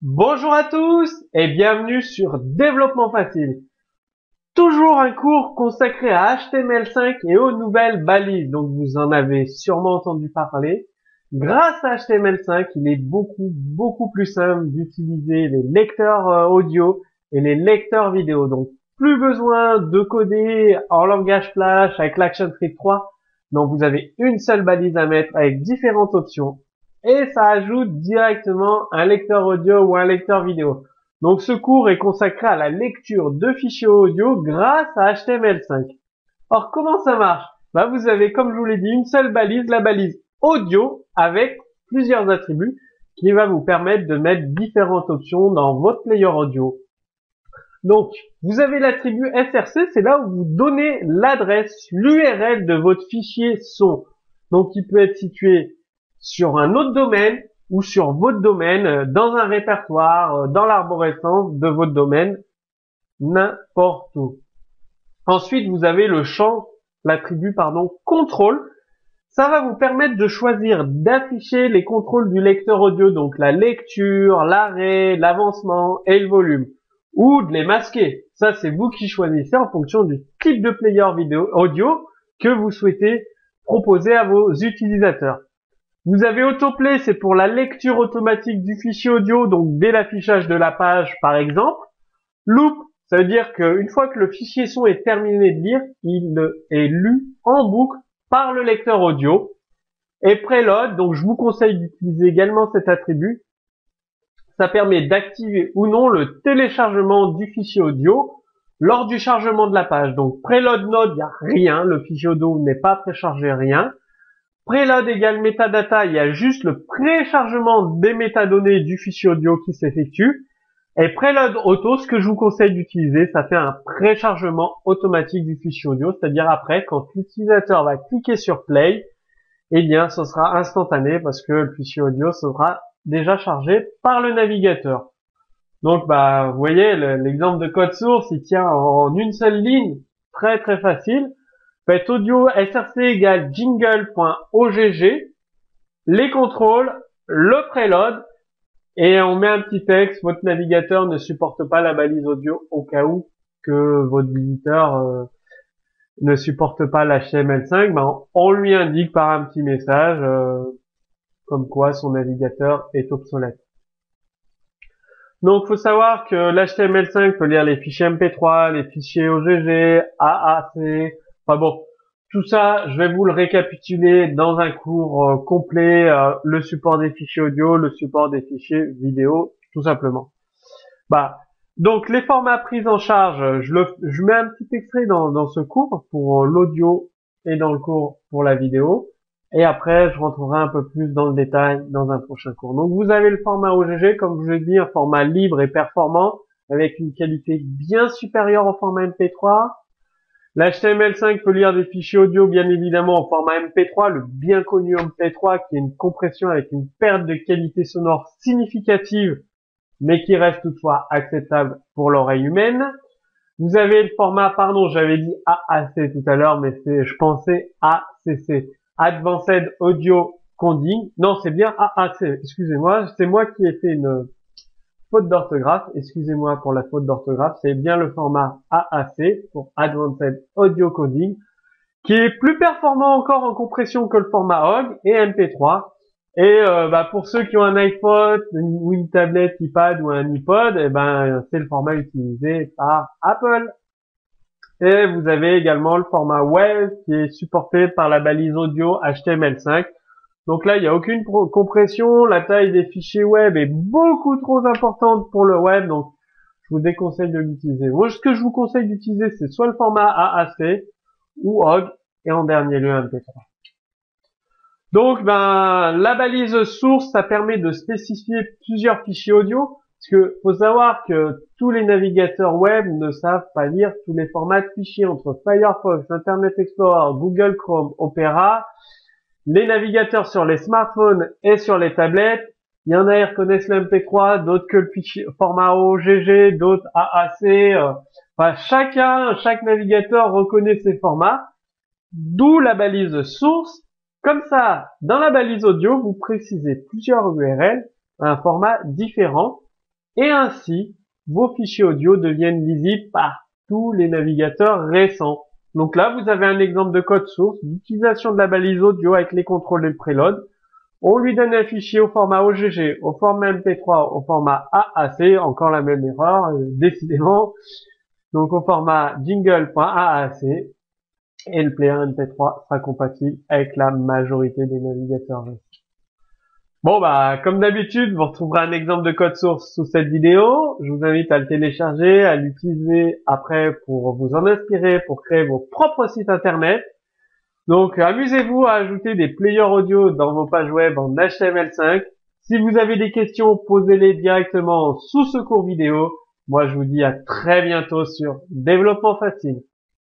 Bonjour à tous et bienvenue sur Développement Facile. Toujours un cours consacré à HTML5 et aux nouvelles balises. Donc vous en avez sûrement entendu parler. Grâce à HTML5, il est beaucoup plus simple d'utiliser les lecteurs audio et les lecteurs vidéo. Donc plus besoin de coder en langage Flash avec l'ActionScript 3. Donc vous avez une seule balise à mettre avec différentes options. Et ça ajoute directement un lecteur audio ou un lecteur vidéo. Donc ce cours est consacré à la lecture de fichiers audio grâce à HTML5. Or comment ça marche? Vous avez, comme je vous l'ai dit, une seule balise, la balise audio avec plusieurs attributs qui va vous permettre de mettre différentes options dans votre player audio. Donc vous avez l'attribut src, c'est là où vous donnez l'adresse, l'URL de votre fichier son. Donc il peut être situé sur un autre domaine ou sur votre domaine, dans un répertoire, dans l'arborescence de votre domaine, n'importe où. Ensuite, vous avez le champ, l'attribut, contrôle. Ça va vous permettre de choisir d'afficher les contrôles du lecteur audio, donc la lecture, l'arrêt, l'avancement et le volume, ou de les masquer. Ça, c'est vous qui choisissez en fonction du type de player vidéo audio que vous souhaitez proposer à vos utilisateurs. Vous avez autoplay, c'est pour la lecture automatique du fichier audio, donc dès l'affichage de la page par exemple. Loop, ça veut dire qu'une fois que le fichier son est terminé de lire, il est lu en boucle par le lecteur audio. Et preload, donc je vous conseille d'utiliser également cet attribut. Ça permet d'activer ou non le téléchargement du fichier audio lors du chargement de la page. Donc preload node, il n'y a rien, le fichier audio n'est pas préchargé, rien. Preload égale metadata, il y a juste le préchargement des métadonnées du fichier audio qui s'effectue. Et preload auto, ce que je vous conseille d'utiliser, ça fait un préchargement automatique du fichier audio, c'est-à-dire après, quand l'utilisateur va cliquer sur play, eh bien, ce sera instantané parce que le fichier audio sera déjà chargé par le navigateur. Donc, vous voyez, l'exemple de code source, il tient en une seule ligne, très facile. Faites audio src égale jingle.ogg, les contrôles, le preload, et on met un petit texte, votre navigateur ne supporte pas la balise audio au cas où que votre visiteur ne supporte pas l'HTML5, on lui indique par un petit message comme quoi son navigateur est obsolète. Donc, faut savoir que l'HTML5 peut lire les fichiers MP3, les fichiers OGG, AAC, tout ça, je vais vous le récapituler dans un cours complet, le support des fichiers audio, le support des fichiers vidéo, tout simplement. Donc les formats pris en charge, je mets un petit extrait dans ce cours pour l'audio et dans le cours pour la vidéo. Et après, je rentrerai un peu plus dans le détail dans un prochain cours. Donc vous avez le format OGG, comme je vous l'ai dit, un format libre et performant, avec une qualité bien supérieure au format MP3. L'HTML5 peut lire des fichiers audio, bien évidemment, en format MP3, le bien connu MP3, qui est une compression avec une perte de qualité sonore significative, mais qui reste toutefois acceptable pour l'oreille humaine. Vous avez le format, j'avais dit AAC tout à l'heure, mais je pensais ACC. Advanced Audio Coding. Non, c'est bien AAC, excusez-moi, c'est moi qui ai fait une faute d'orthographe, excusez-moi pour la faute d'orthographe, c'est bien le format AAC pour Advanced Audio Coding, qui est plus performant encore en compression que le format OGG et MP3. Et pour ceux qui ont un iPhone ou une tablette iPad ou un iPod, c'est le format utilisé par Apple. Et vous avez également le format web qui est supporté par la balise audio HTML5. Donc là, il n'y a aucune compression. La taille des fichiers web est beaucoup trop importante pour le web. Donc, je vous déconseille de l'utiliser. Moi, ce que je vous conseille d'utiliser, c'est soit le format AAC ou OGG et en dernier lieu MP3. Donc, la balise source, ça permet de spécifier plusieurs fichiers audio. Parce que faut savoir que tous les navigateurs web ne savent pas lire tous les formats de fichiers entre Firefox, Internet Explorer, Google Chrome, Opera. Les navigateurs sur les smartphones et sur les tablettes, il y en a qui reconnaissent le MP3, d'autres que le fichier format OGG, d'autres AAC. Chaque navigateur reconnaît ses formats, d'où la balise source. Comme ça, dans la balise audio, vous précisez plusieurs URL, un format différent. et ainsi, vos fichiers audio deviennent lisibles par tous les navigateurs récents. Donc là, vous avez un exemple de code source d'utilisation de la balise audio avec les contrôles et le preload. On lui donne un fichier au format OGG, au format MP3, au format AAC, encore la même erreur, décidément. Donc au format jingle.aac, et le player MP3 sera compatible avec la majorité des navigateurs. Bon bah comme d'habitude, vous retrouverez un exemple de code source sous cette vidéo. Je vous invite à le télécharger, à l'utiliser après pour vous en inspirer, pour créer vos propres sites internet. Donc amusez-vous à ajouter des players audio dans vos pages web en HTML5. Si vous avez des questions, posez-les directement sous ce cours vidéo. Moi je vous dis à très bientôt sur Développement Facile.